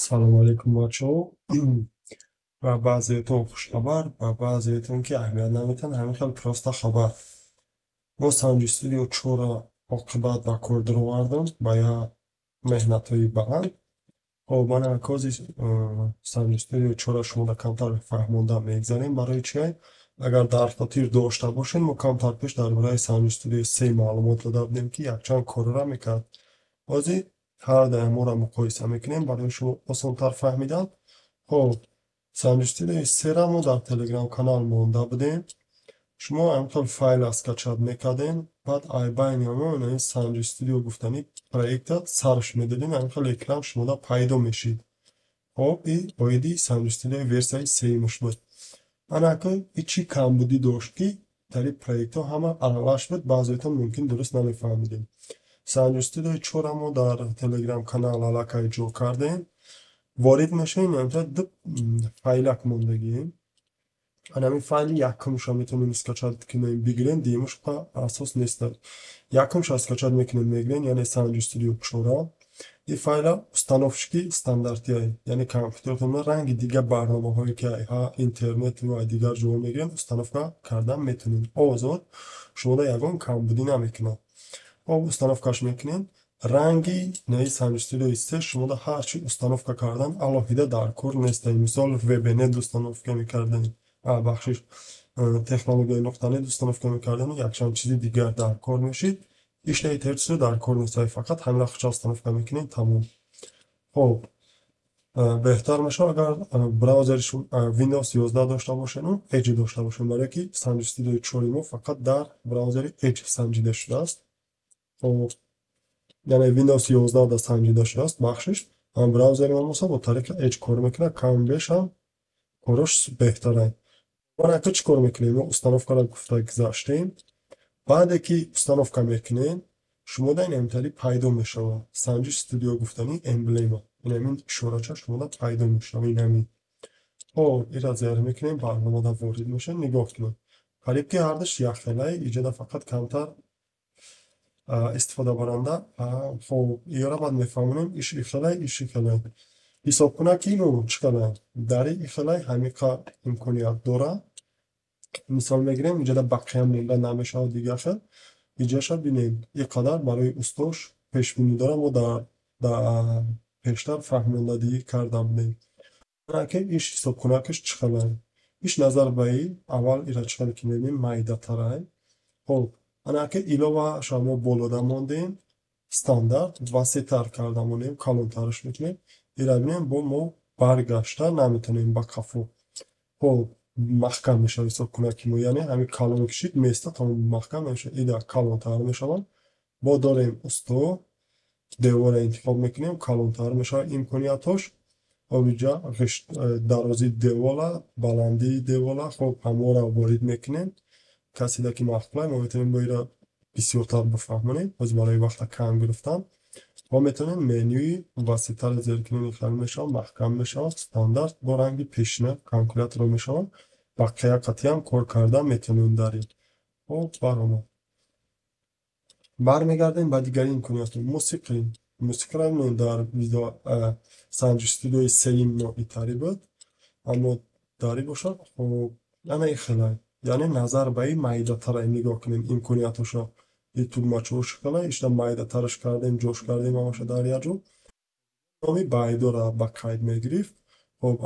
салом алейкум бачаҳо. Ба баъзеатон хушхабар, ба баъзеатон ки аҳамият наметиҳанд, ҳамин хел проста хабар. Мо Sound Studio 4-ро оқибат ба кор даровардем ба я меҳнатҳои баланд. Ман акози Sound Studio 4-ро шумода камтар фаҳмонда мегзарем. Барои чи? Агар дар хотир дошта бошед, мо камтар пеш дар бораи Sound Studio 3 маълумот дода будем ки якчанд корро мекард. ҳозир ҳар даҳаморо муқоиса мекунем барои шумо осонтар фаҳмидан. Sound Studio 3-ро мо дар Telegram канал монда будем. Шумо ҳамин файлро скачат мекардем, баъд айбайни ҳамон Sound Studio гуфтани проекта сарш медодем, ҳамин экран шумода пайдо мешид. И оиди Sound Studio версияи 3 мешуд. Анако чӣ камбудӣ дошт ки тари проектҳо ҳама аралаш буд, баъзеатон мумкин дуруст намефаҳмидем. Sound Studio 4-ро мо дар Telegram канал аллакай ҷо кардем. Ворид мешавем, ду файлак мондагием. Ҳамин файли якумшро метавонем скачат кунем бигирем, дуюмашро асос нест. Якумшро скачат мекунем мегирем, яъне Sound Studio 4. И файла установщики стандартия, яъне компютератон ранги дига барномаҳое ки интернет ва дигар ҷо мегирем установка кардан метавонем. Озод шумода ягон камбудӣ намекунад. Установкаш мекунем. Ранги Sound Studio 3 шумода ҳарчи установка кардан алоҳида дар кор нест. Мисол VBNet установка мекардан, бахшиш технологияи нуқтанет установка мекардан, якчанд чизи дигар дар кор мешид. Иштаи терчиро дар кор нест, фақат ҳамин хуча установка мекунем, тамом. беҳтар мешавад агар браузери Windows 11 дошта бошед, Edge дошта бошед, барое ки Sound Studio 4 мо фақат дар браузери Edge санҷида шудааст. яъне Windows 11 да санҷида шудааст, бахшиш браузери мо бо тариқи Edge кор мекунад, кам бешам корош беҳтара. Анако чӣ кор мекунем? Мо установкаро гуфта гузаштем. баъде ки установка мекунем, шумода инамтари пайдо мешавад. Sound Studio гуфтани эмблема. Инамин ишорача шумода пайдо мешавад. Инамин. ира зер мекунем, барномада ворид мешавад, нигоҳ кунем. қариб ки ҳардаш якхелаи иҷода фақат камтар истифодабаранда. Иёра баъд мефаҳмонем иш ихелай, иш ихелай. ҳисоб кунад ки ину чӣ калай? Дари ихелай ҳамиқа имконият дора. Мисол мегирем, иҷода бақия монда намешавад дигар хел. Иҷаша бинем, иқадар барои устош пешбинӣ дора, мо дар пештар фаҳмондагӣ карда будем. Анаки иш ҳисобкунакаш чӣ калай? Иш назар ба аввал ира чӣ калай ки мебинем майдатарай. анаки иловаша мо болода мондем, стандарт васитар карда мондем, калонтараш мекунем. ира бинем бо мо баргашта наметавонем ба қафо. маҳкам мешавад ҳисобкунаки мо, яъне ҳамин калон кишид места то маҳкам мешавад. ида калонтар мешавад. бо дорем усто девора интихоб мекунем, калонтар мешавад имкониятош. овиҷа дарози девола, баландии девола, ҳамора ворид мекунем. касида ки маҳкулай, мо метавонем бо ира бисёртар бифаҳмонем. ҳозир барои вақта кам гирифтам. мо метавонем менюи васитар зеркунем, ихел мешавад, маҳкам мешавад, стандарт бо ранги пешина калкулятор мешавад. бақия қатъиан кор карда метавонем дарем. баромад. бармегардем ба дигари имконият. мусиқиро мебинем дар Sound Studio 3 мо итари буд, аммо дари бошад. ана ихелай, яъне назар ба майдатара нигоҳ кунем имкониятошо. тugмачҳош хелай ишта майдатараш кардем, ҷош кардем ҳамаша дар як ҷо. номи байдора ба қайд мегирифт.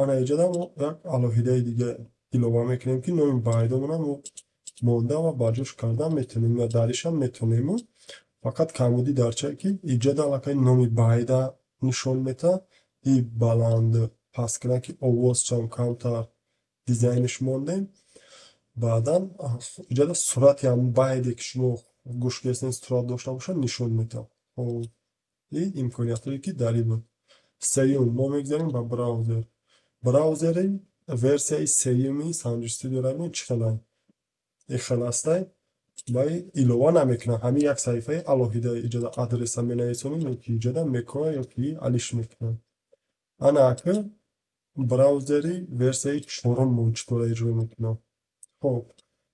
ана иҷода мо як алоҳидаи дига илова мекунем ки номи байдомона мо монда ва ба ҷош кардан метавонем, ва даришам метавонем. фақат камбудӣ дар чае ки иҷода аллакай номи байда нишон метаҳад. и баланд пасткунаки овозчам камтар дизайниш мондем. баъдан иҷода сурати ҳам байде ки шумо гӯш кардем сурат дошта бошад нишон метаҳад. имкониятое ки дари буд. сеюм мо мегзарем ба браузер. браузери версияи сеюми Sound Studio равнем чӣ калай? ихеластай бай илова намекунам. ҳамин як саҳифаи алоҳида иҷода адреса менависонем, ёки иҷода мекоя ёки алиш мекунам. анаки браузери версияи 4 мо чӣ тора иҷро мекунам.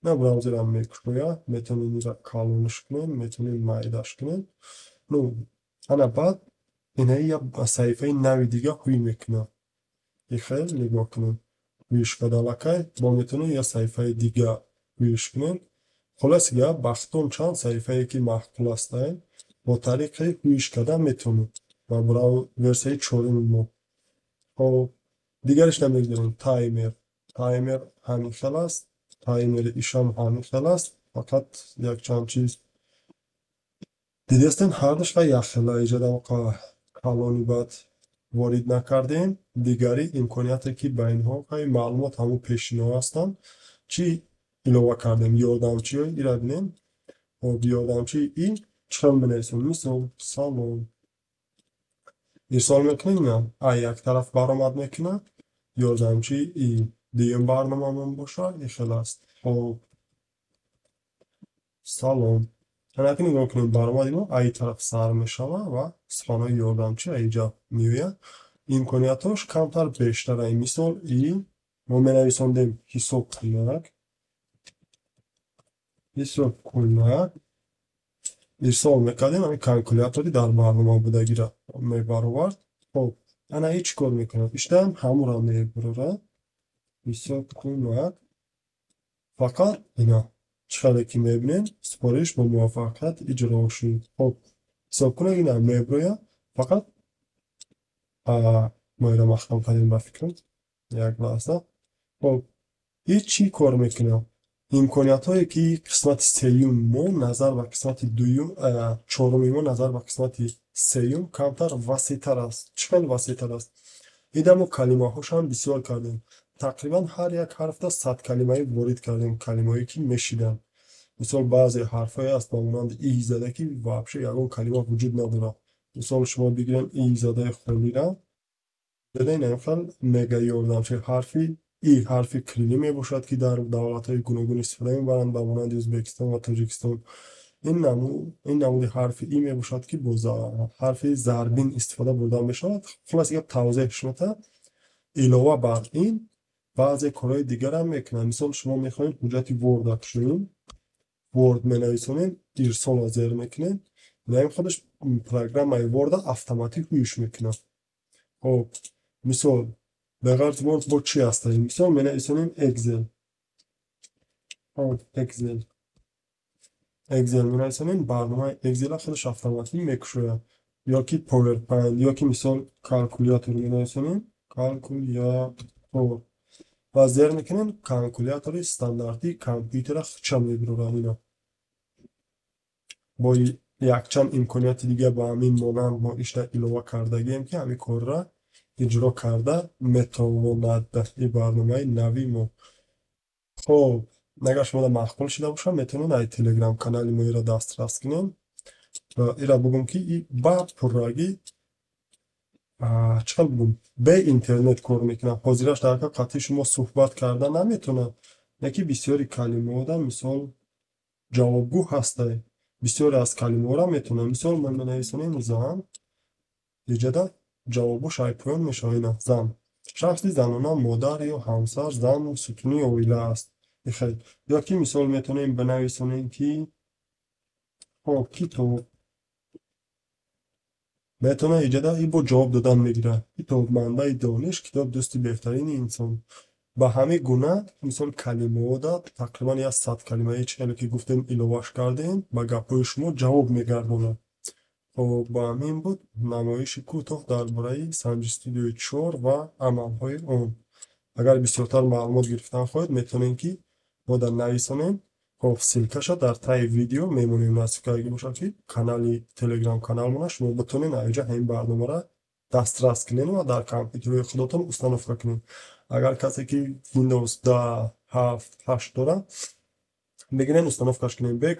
на браузерам мекушояд, метавонем ира калониш кунем, метавонем майдаш кунем. ана баъд اینا یا صحیفه نوی دیگه هوی میکنه. این خیلی نگاه کنیم هویش کدالکای با میتونه یا صحیفه دیگه هویش کنیم. خلاص یا بختون چند صحیفه که محکول هستن با طریق هویش کردن میتونیم و برای ورسیه چوریم ما. خب دیگرش نمیگذاریم. تایمر همین خیل است. تایمر ایشان همین خیل است. فقط یک چند چیز دیدستین هردش که یک خیل ایجاد و کلانی باید وارد نکردیم. دیگری امکانیتی که با اینها که معلومات همون پیشینه هستند چی ایلوه کردیم. یادمچی های ایره بینیم و یادمچی این چخل بنویسیم. مثل سالون ارسال میکنیم یک طرف برآمد میکنه یادمچی این دیگه برنامه‌مون باشه. این خیلی است. خب سالون چنانکه نگاه کنیم برآمد اینو ای طرف سر میشوه و سخانه یادمچی اینجا میوید. امکانیاتش کمتر بیشتره. مثال این ما می‌نویسیم حساب کلنگ ارسال میکردیم همین کلکولیاتوری در برنامه بودگی را میبرورد. خب انا این چی کار میکنه؟ بیشتر همون را میبره حساب کلنگ. فقط اینا چقدر که میبینین سپارش با موفقیت اجرا شد. خب حساب کنه اینا میبره فقط ما اینا مختم کردیم با فکرم یک لحظه. خب این چی کار میکنه؟ امکانیت هایی که قسمت سیوم ما نظر به قسمت دویوم چهارمی ما نظر به قسمت سیوم کمتر وسیع‌تر است. چقدر وسیع‌تر است؟ ایده ما کلمه هاش هم بسیار کردیم. تقریبا هر یک حرف تا 100 کلمه وارد کردیم. کلمه هایی که میشیدن. مثال بعضی حرفایی است با مانند ای زده که واقعا یگان کلمه وجود نداره. مثال شما بگیرین ای زده خولی را بدین امثال میگه یاردمچی حرفی ای حرفی کلیدی می باشد که در دولت‌های گوناگون استفاده می‌برند با مانند ازبکستان و تاجیکستان. این نمود حرف ای می باشد که با حرف ضربین استفاده برده می شود. خلاص یک توضیح شده. علاوه بر این بعضی کارهای دیگر هم میکنن. مثال شما میخواین حجت ورد اکشن ورد می‌نویسونین ارسال زیر میکنین نیم خودش پروگرام ورد اتوماتیک هویش میکنه. خب مثال بغرض ورد با چی هسته؟ مثال می‌نویسونین اکسل. خب اکسل می‌نویسونین برنامه اکسل خودش اتوماتیک میکشه. یا که پاورپوینت یا که مثال کالکولیاتور می‌نویسونین کالکولیاتور و زیر میکنین کالکولیاتور استانداردی کامپیوتر چه میبره اینا با یک چند امکانیت دیگه با همین مانند ما اشتر ایلوه کردگیم که همین کار را اجرا کرده میتواند. این برنامه نوی ما. خب نگه شما محقول شده باشم میتونین ای تلگرام کانال ما را دسترس کنین و ایرا بگم که ای با پرراگی چقدر بگم به اینترنت کار میکنه. حاضرش در که قطعی شما صحبت کرده نمیتونه. یکی بسیاری کلمه ها مثال جوابگو هسته. بسیاری از کلمه را میتونه. مثال من بنویسم زن ایجاده جوابو شایپیون میشه. اینا زن شخصی زنانه مادر یا همسر زن ستونی اویله است. خیلی یا که مثال میتونیم بنویسونیم که خب کتاب میتونه ایجاده ای با جواب دادن میگیره. کتاب منبع دانش کتاب دوستی بهترین انسان. با همه گونه مثال کلمه ها داد تقریبا یک 100 کلمه چهلی که گفتیم ایلوواش کردیم با گپای شما جواب میگردونه. خب با همین بود نمایش کوتاه درباره سنج استودیو 4 و عملهای اون. اگر بسیارتر معلومات گرفتن خواهید میتونین که ما در نویسنین خب سلکش در تای ویدیو میمونیم نصف که اگه باشه که کانالی تلگرام کانال مونه شما بتونین اینجا این برنامه را دسترس کنین و در کامپیوتر خودتون استفاده کنین. اگر کسی که ویندوز 10 7 8 داره بگیرین استفاده کنین به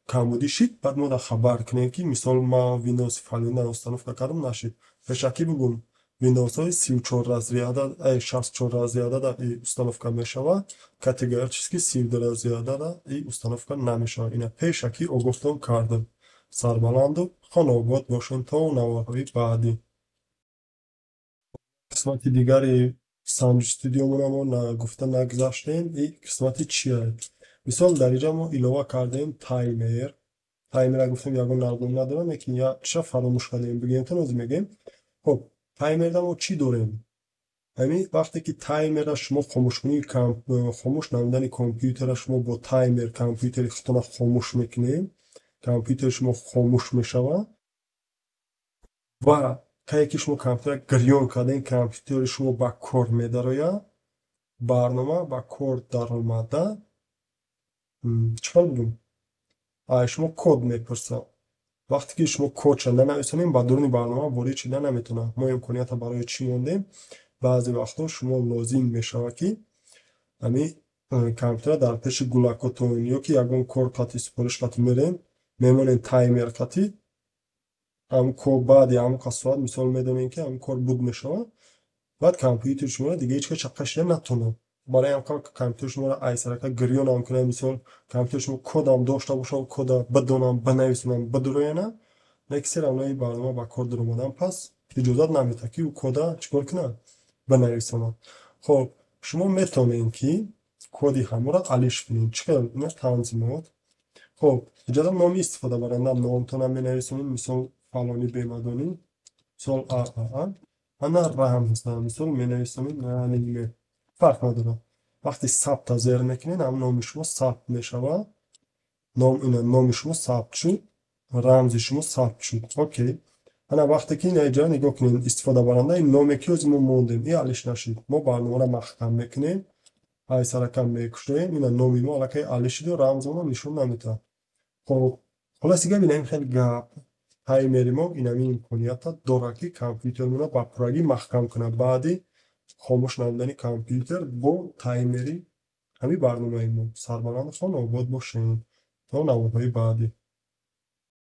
کامودی شید بعد ما خبر کنیم که مثال ما ویندوز فعلینا استفاده کردم نشید. به شکی بگم ویندوز های 34 رازی عدد 64 رازی عدد استفاده میشوه کاتگوری چیزی که 32 رازی عدد استفاده نمیشه. اینا پیشکی گفتم کردم. سربلند و خانواد باشین تا نوارهای بعدی. قسمت دیگری ساوند استودیو مون گفتن نگذاشتیم. این قسمت چیه؟ مثال در اینجا ما ایلوه کردیم تایمر таймера гуфтем ягон нарзон надорам, лекин я чиша фаромӯш кардем бигӯям ҳозир мегӯем. Хуб, таймерда мо чӣ дорем? Ҳамин вақте ки таймера шумо хомӯш кунии хомӯш намудани компютера шумо бо таймер компютери худтонро хомӯш мекунем, компютери шумо хомӯш мешавад ва кае ки шумо компютера гирён кардем, компютери шумо ба кор медарояд, барнома ба кор даромада, чикор будем? Шумо код мепурсад. Вақте ки шумо кодша нанависонем, ба дуруни барнома ворид шидан наметавонад. Мо имкониятро барои чӣ мондем? Баъзе вақтҳо шумо лозим мешавад ки ҳамин компютера дар пеши гулакотон ё ки ягон кор қати супориш қати мерем, мемонем таймер қати ҳамн кор баъди ҳамн қадр соат мисол медонем ки ҳамн кор буд мешавад, баъд компютери шуморо дига ҳеҷ кас чаққа шидан натавонад. Барои ҳам компютери шуморо айсарака гирёнам кунад, мисол компютери шумо кодам дошта бошад, кода бидонам, бинависонам, бидуроянам, лекин все равно ин барнома ба кор даромадан пас иҷозат намедиҳад ки ӯ кода чикор кунад? Бинависонад. Хоб, шумо метавонем ки коди ҳаморо алиш кунем. Чӣ кадом? Ина танзимот. Хоб, иҷозат номи истифодабаранда номтонам менависонем, мисол фалони бемадонӣ, мисол ААА, ана рамз мисол менависонем налиме. Фарқ надорад. Вақте сабта зер мекунед, ҳам номи шумо сабт мешавад. Номи шумо сабт шуд, рамзи шумо сабт шуд. Окей. Ана вақте ки инаҷа нигоҳ кунем, истифодабаранда ин номе ки ӯзи мо мондем, ин алиш нашид. Мо барномаро маҳкам мекунем, айсарака мекушоем, ина номи мо аллакай алиш шуду, рамзамон нишон намедиҳад. Хоб, холаси гап ина, ин хеле гап. Таймери мо ин ҳамин имкониятро дорад ки компютермонро ба пуррагӣ маҳкам кунад. Баъди хомӯш намудани компютер бо таймери ҳамин барномаи мо. Сарбаланд хон обод бошед. То навбатҳои баъдӣ.